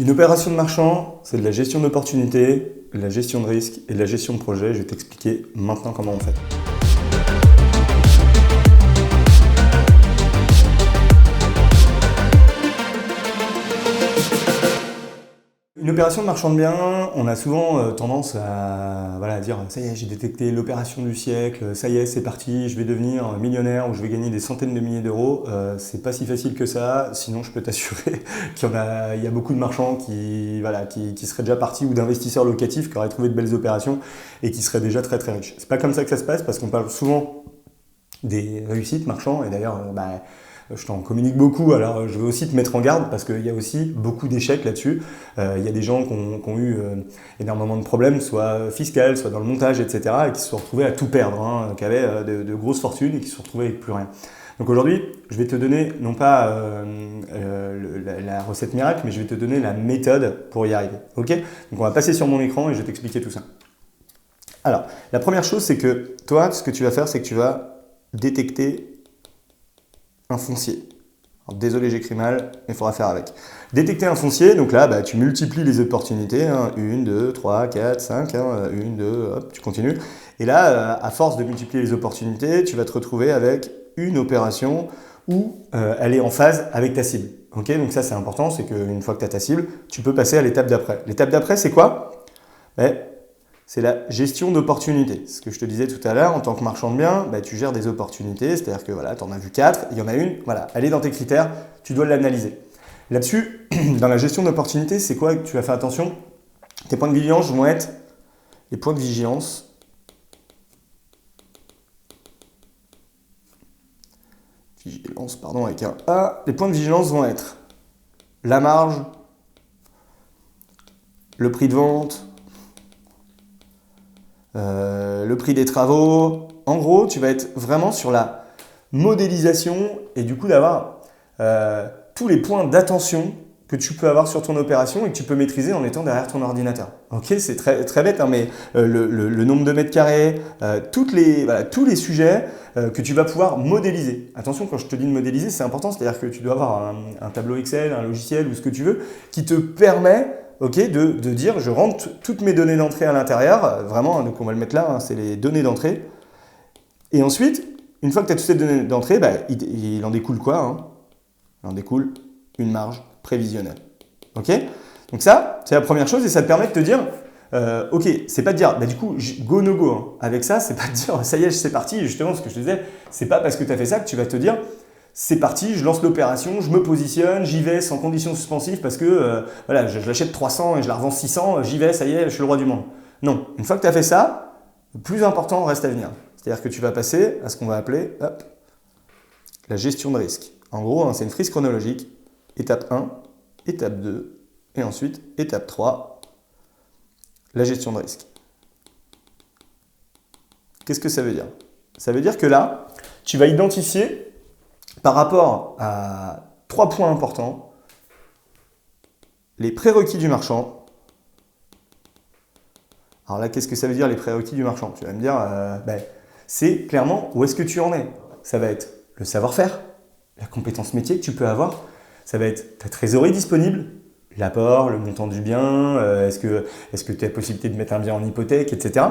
Une opération de marchand, c'est de la gestion d'opportunités, de la gestion de risque et de la gestion de projet. Je vais t'expliquer maintenant comment on fait. Une opération de marchand de biens, on a souvent tendance à dire « ça y est, j'ai détecté l'opération du siècle, ça y est, c'est parti, je vais devenir millionnaire ou je vais gagner des centaines de milliers d'euros ». C'est pas si facile que ça, sinon je peux t'assurer qu'il y a beaucoup de marchands qui seraient déjà partis ou d'investisseurs locatifs qui auraient trouvé de belles opérations et qui seraient déjà très très riches. C'est pas comme ça que ça se passe parce qu'on parle souvent des réussites marchands et d'ailleurs je t'en communique beaucoup, alors je veux aussi te mettre en garde parce qu'il y a aussi beaucoup d'échecs là-dessus. Il y a des gens qui ont eu énormément de problèmes, soit fiscaux, soit dans le montage, etc. et qui se sont retrouvés à tout perdre, qui avaient de grosses fortunes et qui se sont retrouvés avec plus rien. Donc aujourd'hui, je vais te donner non pas la recette miracle, mais je vais te donner la méthode pour y arriver. Ok ? Donc on va passer sur mon écran et je vais t'expliquer tout ça. Alors, la première chose, c'est que toi, ce que tu vas faire, c'est que tu vas détecter un foncier. Alors, désolé, j'écris mal, mais il faudra faire avec. Détecter un foncier, donc là, tu multiplies les opportunités. 1, 2, 3, 4, 5, 1, 2, hop, tu continues. Et là, à force de multiplier les opportunités, tu vas te retrouver avec une opération où elle est en phase avec ta cible. Okay, donc ça, c'est important, c'est qu'une fois que tu as ta cible, tu peux passer à l'étape d'après. L'étape d'après, c'est quoi ? C'est la gestion d'opportunités. Ce que je te disais tout à l'heure, en tant que marchand de biens, tu gères des opportunités, c'est-à-dire que tu en as vu 4, il y en a une, elle est dans tes critères, tu dois l'analyser. Là-dessus, dans la gestion d'opportunités, c'est quoi que tu vas faire attention ? Tes points de vigilance vont être les points de vigilance. Vigilance, pardon, avec un A. Les points de vigilance vont être la marge, le prix de vente, le prix des travaux. En gros, tu vas être vraiment sur la modélisation et du coup d'avoir tous les points d'attention que tu peux avoir sur ton opération et que tu peux maîtriser en étant derrière ton ordinateur. Ok, c'est très, très bête, mais le nombre de mètres carrés, tous les sujets que tu vas pouvoir modéliser. Attention, quand je te dis de modéliser, c'est important, c'est-à-dire que tu dois avoir un tableau Excel, un logiciel ou ce que tu veux qui te permet de dire je rentre toutes mes données d'entrée à l'intérieur, vraiment, donc on va le mettre là, c'est les données d'entrée. Et ensuite, une fois que tu as toutes ces données d'entrée, il en découle quoi Il en découle une marge prévisionnelle. Ok ? Donc ça, c'est la première chose et ça te permet de te dire, ok, c'est pas de dire, du coup, go no go. Avec ça, c'est pas de dire, ça y est, c'est parti. Justement, ce que je te disais, c'est pas parce que tu as fait ça que tu vas te dire, c'est parti, je lance l'opération, je me positionne, j'y vais sans condition suspensive parce que je l'achète 300 et je la revends 600, j'y vais, ça y est, je suis le roi du monde. Non, une fois que tu as fait ça, le plus important reste à venir. C'est-à-dire que tu vas passer à ce qu'on va appeler la gestion de risque. En gros, c'est une frise chronologique, étape 1, étape 2 et ensuite étape 3, la gestion de risque. Qu'est-ce que ça veut dire ? Ça veut dire que là, tu vas identifier par rapport à 3 points importants, les prérequis du marchand. Alors là, qu'est-ce que ça veut dire les prérequis du marchand ? Tu vas me dire, c'est clairement où est-ce que tu en es. Ça va être le savoir-faire, la compétence métier que tu peux avoir. Ça va être ta trésorerie disponible, l'apport, le montant du bien, est-ce que tu as la possibilité de mettre un bien en hypothèque, etc.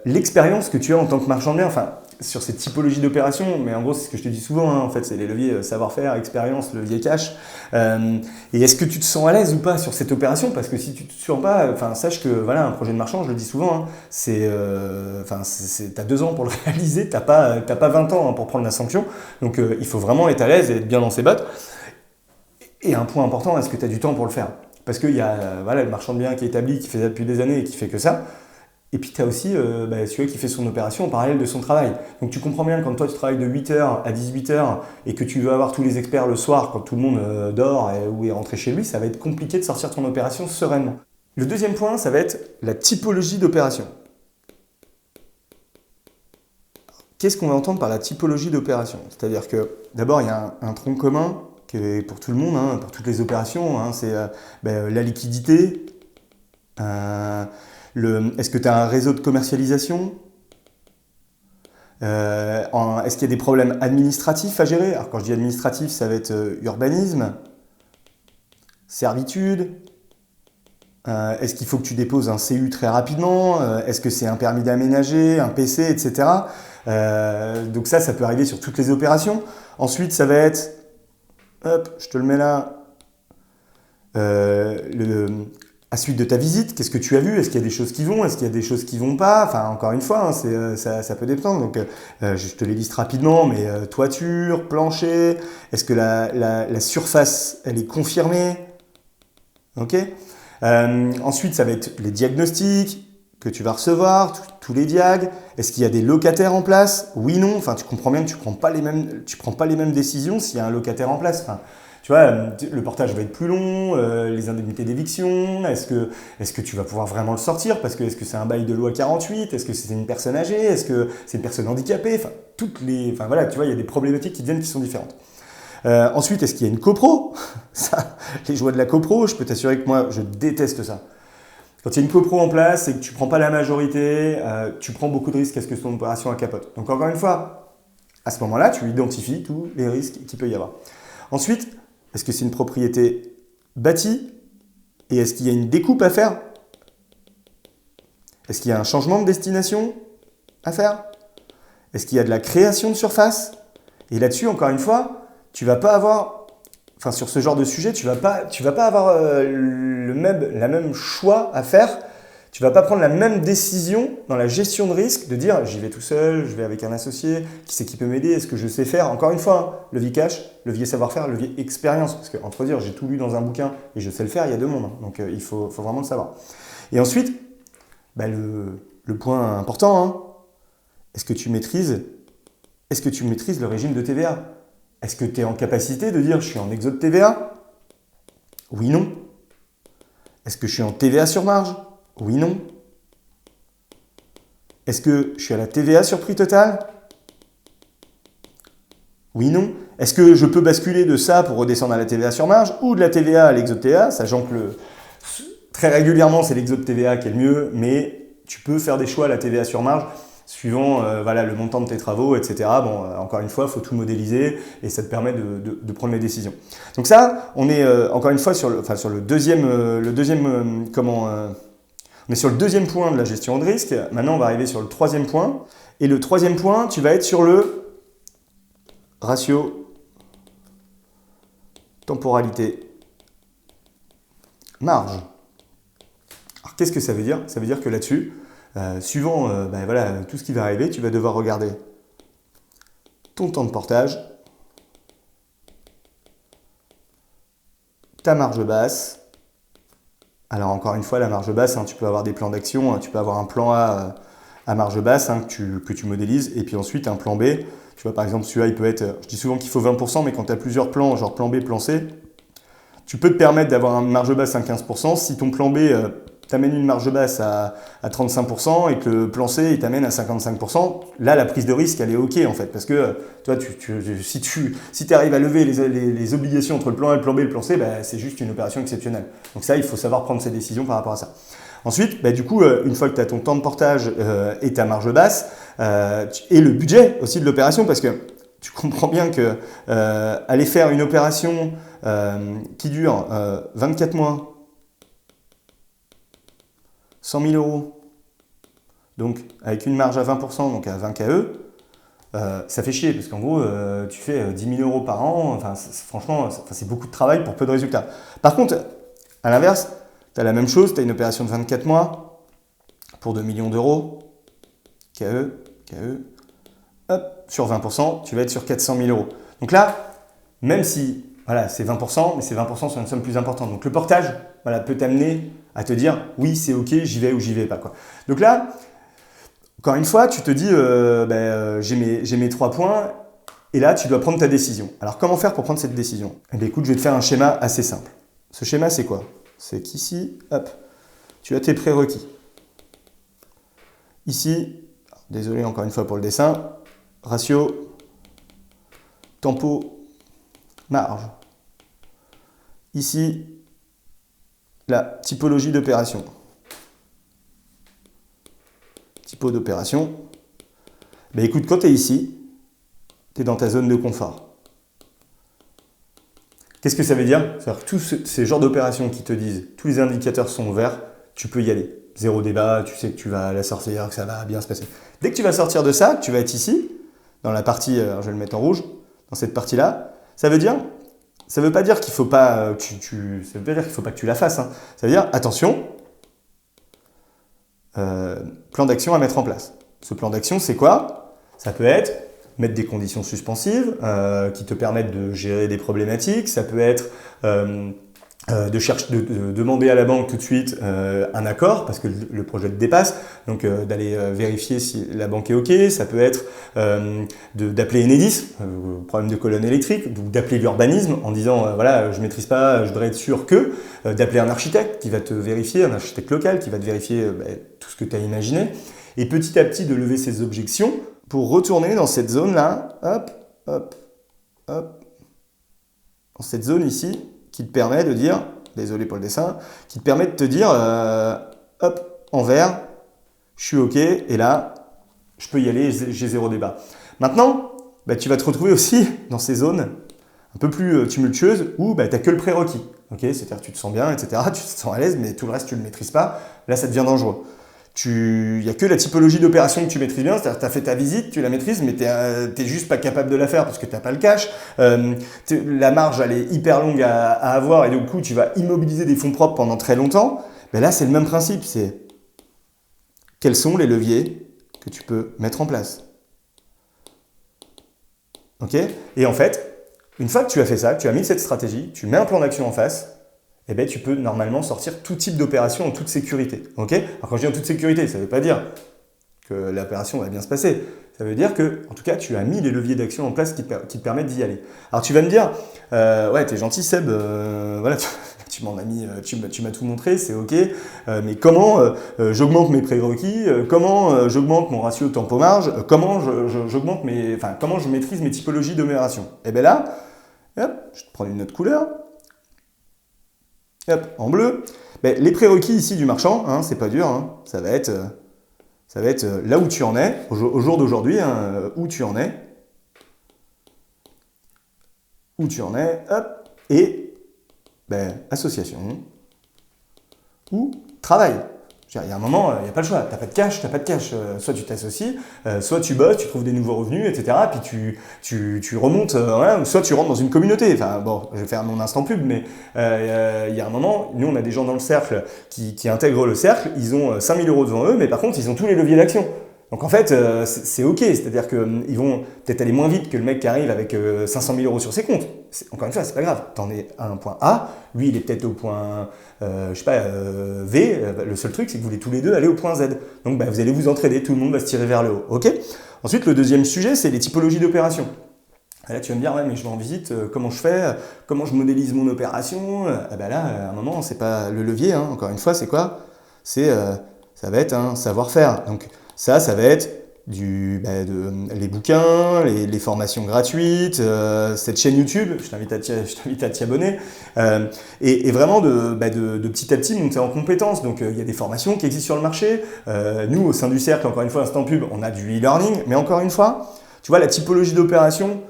L'expérience que tu as en tant que marchand de biens, sur cette typologie d'opération, mais en gros, c'est ce que je te dis souvent, en fait, c'est les leviers savoir-faire, expérience, levier cash. Et est-ce que tu te sens à l'aise ou pas sur cette opération ? Parce que si tu ne te sens pas, sache que un projet de marchand, je le dis souvent, t'as 2 ans pour le réaliser, t'as pas 20 ans pour prendre la sanction. Donc, il faut vraiment être à l'aise et être bien dans ses bottes. Et un point important, est-ce que tu as du temps pour le faire ? Parce qu'il y a le marchand de biens qui est établi, qui fait ça depuis des années et qui fait que ça. Et puis, tu as aussi celui qui fait son opération en parallèle de son travail. Donc, tu comprends bien, quand toi, tu travailles de 8h à 18h et que tu veux avoir tous les experts le soir quand tout le monde dort ou est rentré chez lui, ça va être compliqué de sortir ton opération sereinement. Le deuxième point, ça va être la typologie d'opération. Qu'est-ce qu'on va entendre par la typologie d'opération ? C'est-à-dire que, d'abord, il y a un tronc commun qui est pour tout le monde, pour toutes les opérations. C'est la liquidité, est-ce que tu as un réseau de commercialisation ? Est-ce qu'il y a des problèmes administratifs à gérer ? Alors quand je dis administratif, ça va être urbanisme, servitude. Est-ce qu'il faut que tu déposes un CU très rapidement? Est-ce que c'est un permis d'aménager, un PC, etc. Donc ça peut arriver sur toutes les opérations. Ensuite, ça va être, hop, je te le mets là, à suite de ta visite, qu'est-ce que tu as vu? Est-ce qu'il y a des choses qui vont? Est-ce qu'il y a des choses qui vont pas? Enfin, encore une fois, hein, ça peut dépendre. Donc, je te les liste rapidement, mais toiture, plancher, est-ce que la surface, elle est confirmée? Ok. Ensuite, ça va être les diagnostics que tu vas recevoir, tous les diags. Est-ce qu'il y a des locataires en place? Oui, non. Enfin, tu comprends bien que tu prends pas les mêmes décisions s'il y a un locataire en place. Enfin, tu vois, le portage va être plus long, les indemnités d'éviction, est-ce que tu vas pouvoir vraiment le sortir? Parce que est-ce que c'est un bail de loi 48? Est-ce que c'est une personne âgée? Est-ce que c'est une personne handicapée? Enfin, voilà, tu vois, il y a des problématiques qui sont différentes. Ensuite, est-ce qu'il y a une copro? Ça, les joies de la copro, je peux t'assurer que moi, je déteste ça. Quand il y a une copro en place et que tu ne prends pas la majorité, tu prends beaucoup de risques à ce que ton opération à capote. Donc encore une fois, à ce moment-là, tu identifies tous les risques qu'il peut y avoir. Ensuite, est-ce que c'est une propriété bâtie? Et est-ce qu'il y a une découpe à faire? Est-ce qu'il y a un changement de destination à faire? Est-ce qu'il y a de la création de surface? Et là-dessus, encore une fois, tu vas pas avoir, enfin sur ce genre de sujet, tu vas pas avoir la même choix à faire. Tu vas pas prendre la même décision dans la gestion de risque de dire j'y vais tout seul, je vais avec un associé, qui c'est qui peut m'aider, est-ce que je sais faire? Encore une fois, hein, levier cash, levier savoir-faire, levier expérience. Parce qu'entre dire j'ai tout lu dans un bouquin et je sais le faire, il y a deux mondes. Donc il faut vraiment le savoir. Et ensuite, le point important, hein, est-ce que tu maîtrises le régime de TVA? Est-ce que tu es en capacité de dire je suis en exode TVA? Oui, non. Est-ce que je suis en TVA sur marge? Oui, non. Est-ce que je suis à la TVA sur prix total? Oui, non. Est-ce que je peux basculer de ça pour redescendre à la TVA sur marge ou de la TVA à l'exode TVA, sachant que très régulièrement c'est l'exode TVA qui est le mieux, mais tu peux faire des choix à la TVA sur marge suivant le montant de tes travaux, etc. Bon, encore une fois, il faut tout modéliser et ça te permet de prendre les décisions. Donc ça, on est encore une fois sur le deuxième, on est sur le deuxième point de la gestion de risque. Maintenant, on va arriver sur le troisième point. Et le troisième point, tu vas être sur le ratio temporalité marge. Alors, qu'est-ce que ça veut dire? Ça veut dire que là-dessus, suivant tout ce qui va arriver, tu vas devoir regarder ton temps de portage, ta marge basse. Alors encore une fois, la marge basse, hein, tu peux avoir des plans d'action, hein, tu peux avoir un plan A à marge basse hein, que tu modélises, et puis ensuite un plan B. Tu vois, par exemple, celui-là, il peut être, je dis souvent qu'il faut 20%, mais quand tu as plusieurs plans, genre plan B, plan C, tu peux te permettre d'avoir une marge basse à 15%. Si ton plan B t'amène une marge basse à 35% et que le plan C il t'amène à 55%, là la prise de risque elle est ok en fait, parce que toi si tu arrives à lever les obligations entre le plan A, le plan B et le plan C, c'est juste une opération exceptionnelle. Donc ça, il faut savoir prendre ses décisions par rapport à ça. Ensuite, du coup, une fois que tu as ton temps de portage et ta marge basse, et le budget aussi de l'opération, parce que tu comprends bien que aller faire une opération qui dure 24 mois, 100 000 euros, donc avec une marge à 20%, donc à 20 KE, ça fait chier, parce qu'en gros, tu fais 10 000 euros par an, franchement, c'est beaucoup de travail pour peu de résultats. Par contre, à l'inverse, tu as la même chose, tu as une opération de 24 mois pour 2 millions d'euros, KE, hop, sur 20%, tu vas être sur 400 000 euros. Donc là, même si c'est 20%, mais c'est 20% sur une somme plus importante. Donc le portage peut t'amener à te dire oui, c'est ok, j'y vais ou j'y vais pas, quoi. Donc là, encore une fois, tu te dis j'ai mes 3 points et là, tu dois prendre ta décision. Alors comment faire pour prendre cette décision? Eh bien, écoute, je vais te faire un schéma assez simple. Ce schéma, c'est quoi? C'est qu'ici, hop, tu as tes prérequis. Ici, désolé encore une fois pour le dessin, ratio, tempo, marge. Ici, la typologie d'opération. Typo d'opération. Écoute, quand tu es ici, tu es dans ta zone de confort. Qu'est-ce que ça veut dire? C'est-à-dire que tous ces genres d'opérations qui te disent tous les indicateurs sont verts, tu peux y aller. Zéro débat, tu sais que tu vas la sortir, que ça va bien se passer. Dès que tu vas sortir de ça, tu vas être ici, dans la partie, je vais le mettre en rouge, dans cette partie-là, ça veut pas dire qu'il faut pas ça veut pas dire qu'il faut pas que tu la fasses. Hein. Ça veut dire, attention, plan d'action à mettre en place. Ce plan d'action, c'est quoi? Ça peut être mettre des conditions suspensives qui te permettent de gérer des problématiques. Ça peut être de demander à la banque tout de suite un accord parce que le projet te dépasse. Donc d'aller vérifier si la banque est OK. Ça peut être d'appeler Enedis, problème de colonne électrique, ou d'appeler l'urbanisme en disant voilà, je maîtrise pas, je voudrais être sûr que, d'appeler un architecte qui va te vérifier, un architecte local qui va te vérifier tout ce que tu as imaginé. Et petit à petit de lever ces objections pour retourner dans cette zone-là, hop, hop, hop, dans cette zone ici, qui te permet de dire, désolé pour le dessin, qui te permet de te dire, hop, en vert, je suis OK, et là, je peux y aller, j'ai zéro débat. Maintenant, tu vas te retrouver aussi dans ces zones un peu plus tumultueuses où tu n'as que le prérequis. Okay, c'est-à-dire que tu te sens bien, etc., tu te sens à l'aise, mais tout le reste, tu ne le maîtrises pas. Là, ça devient dangereux. Il n'y a que la typologie d'opération que tu maîtrises bien, c'est-à-dire que tu as fait ta visite, tu la maîtrises, mais tu n'es juste pas capable de la faire parce que tu n'as pas le cash. La marge, elle est hyper longue à avoir et du coup, tu vas immobiliser des fonds propres pendant très longtemps. Mais là, c'est le même principe, c'est quels sont les leviers que tu peux mettre en place. Okay, et en fait, une fois que tu as fait ça, que tu as mis cette stratégie, tu mets un plan d'action en face, tu peux normalement sortir tout type d'opération en toute sécurité. Okay, alors quand je dis en toute sécurité, ça ne veut pas dire que l'opération va bien se passer. Ça veut dire que, en tout cas, tu as mis les leviers d'action en place qui te permettent d'y aller. Alors tu vas me dire, ouais, t'es gentil Seb, voilà, tu m'en as mis, tu m'as tout montré, c'est ok, mais comment j'augmente mes prérequis, comment j'augmente mon ratio tempo-marge, comment comment je maîtrise mes typologies d'opération. Et bien là, hop, je vais te prendre une autre couleur. Hop, en bleu. Les prérequis ici du marchand, hein, c'est pas dur, hein, ça va être là où tu en es, au jour d'aujourd'hui, hein, où tu en es, hop, et association ou travail. Il y a un moment, il n'y a pas le choix, tu n'as pas de cash, soit tu t'associes, soit tu bosses, tu trouves des nouveaux revenus, etc. Puis tu remontes, soit tu rentres dans une communauté. Enfin bon, je vais faire mon instant pub, mais il y a un moment, nous on a des gens dans le cercle qui intègrent le cercle, ils ont 5 000 € devant eux, mais par contre ils ont tous les leviers d'action. Donc en fait, c'est ok, c'est-à-dire qu'ils vont peut-être aller moins vite que le mec qui arrive avec 500 000 € sur ses comptes. Encore une fois, c'est pas grave. T'en es à un point A, lui il est peut-être au point V. Le seul truc, c'est que vous voulez tous les deux aller au point Z. Donc vous allez vous entraider, tout le monde va se tirer vers le haut. Ok. Ensuite, le deuxième sujet, c'est les typologies d'opérations. Là, tu vas me dire, ouais, mais je vais en visite, comment je fais, comment je modélise mon opération. Là, à un moment, c'est pas le levier. Hein. Encore une fois, c'est quoi? Ça va être un savoir-faire. Donc ça va être les bouquins, les formations gratuites, cette chaîne YouTube, je t'invite à t'y abonner, et vraiment de petit à petit monter en compétences. Donc il y a des formations qui existent sur le marché. Nous, au sein du cercle, encore une fois, Instant Pub, on a du e-learning, mais encore une fois, tu vois, la typologie d'opération,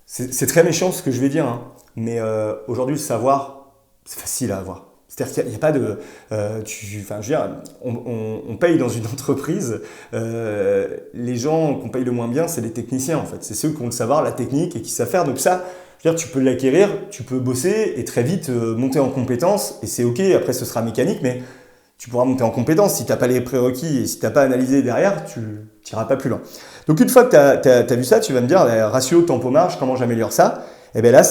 c'est très méchant ce que je vais dire, hein, mais aujourd'hui, le savoir, c'est facile à avoir. C'est-à-dire qu'il n'y a pas de... on paye dans une entreprise, les gens qu'on paye le moins bien, c'est les techniciens en fait. C'est ceux qui ont le savoir, la technique et qui savent faire. Donc ça, je veux dire, tu peux l'acquérir, tu peux bosser et très vite monter en compétences. Et c'est ok, après ce sera mécanique, mais tu pourras monter en compétences. Si tu n'as pas les prérequis et si tu n'as pas analysé derrière, tu n'iras pas plus loin. Donc une fois que tu as vu ça, tu vas me dire, ratio tempo-marge, comment j'améliore ça? Et bien là,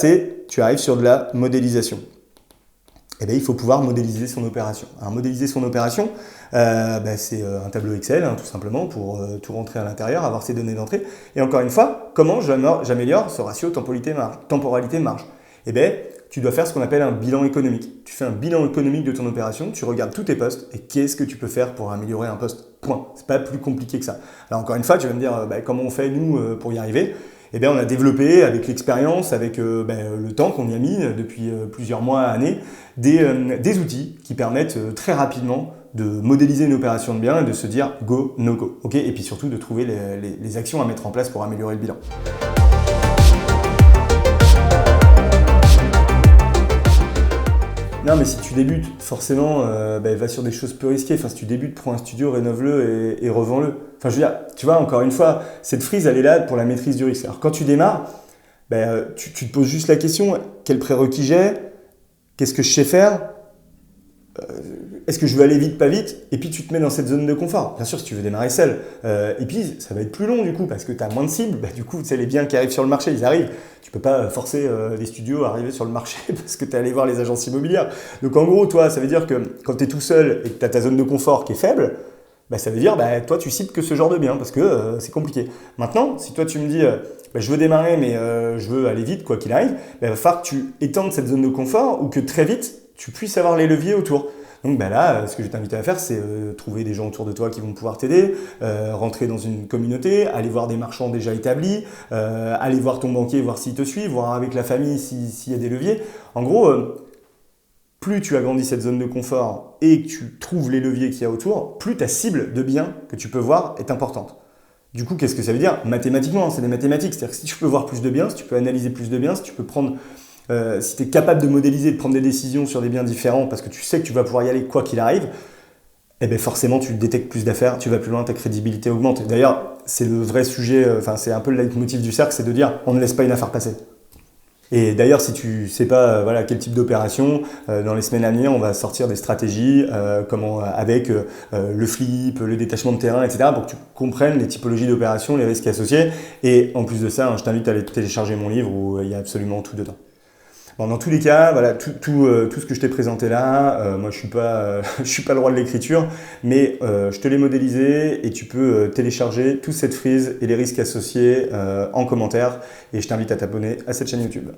tu arrives sur de la modélisation. Il faut pouvoir modéliser son opération. Alors, modéliser son opération, c'est un tableau Excel, hein, tout simplement, pour tout rentrer à l'intérieur, avoir ses données d'entrée. Et encore une fois, comment j'améliore ce ratio temporalité-marge? Tu dois faire ce qu'on appelle un bilan économique. Tu fais un bilan économique de ton opération, tu regardes tous tes postes et qu'est-ce que tu peux faire pour améliorer un poste. Point. C'est pas plus compliqué que ça. Alors encore une fois, tu vas me dire comment on fait nous pour y arriver. On a développé avec l'expérience, avec le temps qu'on y a mis depuis plusieurs mois, années, des outils qui permettent très rapidement de modéliser une opération de bien et de se dire go, no go. Okay, et puis surtout de trouver les actions à mettre en place pour améliorer le bilan. Non, mais si tu débutes, forcément, va sur des choses peu risquées. Enfin, si tu débutes, prends un studio, rénove-le et revends-le. Enfin, je veux dire, tu vois, encore une fois, cette frise, elle est là pour la maîtrise du risque. Alors, quand tu démarres, tu te poses juste la question, quel prérequis j'ai? Qu'est-ce que je sais faire? Est-ce que je veux aller vite, pas vite? Et puis tu te mets dans cette zone de confort. Bien sûr, si tu veux démarrer seul. Et puis ça va être plus long du coup, parce que tu as moins de cibles. Du coup, c'est les biens qui arrivent sur le marché, ils arrivent. Tu peux pas forcer les studios à arriver sur le marché parce que tu es allé voir les agences immobilières. Donc en gros, toi, ça veut dire que quand tu es tout seul et que tu as ta zone de confort qui est faible, ça veut dire toi, tu cibles que ce genre de biens parce que c'est compliqué. Maintenant, si toi, tu me dis je veux démarrer, mais je veux aller vite, quoi qu'il arrive, il va falloir que tu étendes cette zone de confort ou que très vite, tu puisses avoir les leviers autour. Donc là, ce que je vais t'inviter à faire, c'est trouver des gens autour de toi qui vont pouvoir t'aider, rentrer dans une communauté, aller voir des marchands déjà établis, aller voir ton banquier, voir s'il te suit, voir avec la famille s'il y a des leviers. En gros, plus tu agrandis cette zone de confort et que tu trouves les leviers qu'il y a autour, plus ta cible de biens que tu peux voir est importante. Du coup, qu'est-ce que ça veut dire? Mathématiquement, c'est des mathématiques. C'est-à-dire que si tu peux voir plus de biens, si tu peux analyser plus de biens, si tu peux prendre si tu es capable de modéliser, de prendre des décisions sur des biens différents parce que tu sais que tu vas pouvoir y aller quoi qu'il arrive, forcément tu détectes plus d'affaires, tu vas plus loin, ta crédibilité augmente. Et d'ailleurs, c'est le vrai sujet, c'est un peu le leitmotiv du cercle, c'est de dire on ne laisse pas une affaire passer. Et d'ailleurs, si tu ne sais pas quel type d'opération, dans les semaines à venir, on va sortir des stratégies avec le flip, le détachement de terrain, etc. pour que tu comprennes les typologies d'opérations, les risques associés. Et en plus de ça, je t'invite à aller télécharger mon livre où il y a absolument tout dedans. Bon, dans tous les cas, tout ce que je t'ai présenté là, moi je suis pas le roi de l'écriture, mais je te l'ai modélisé et tu peux télécharger toute cette frise et les risques associés en commentaire et je t'invite à t'abonner à cette chaîne YouTube.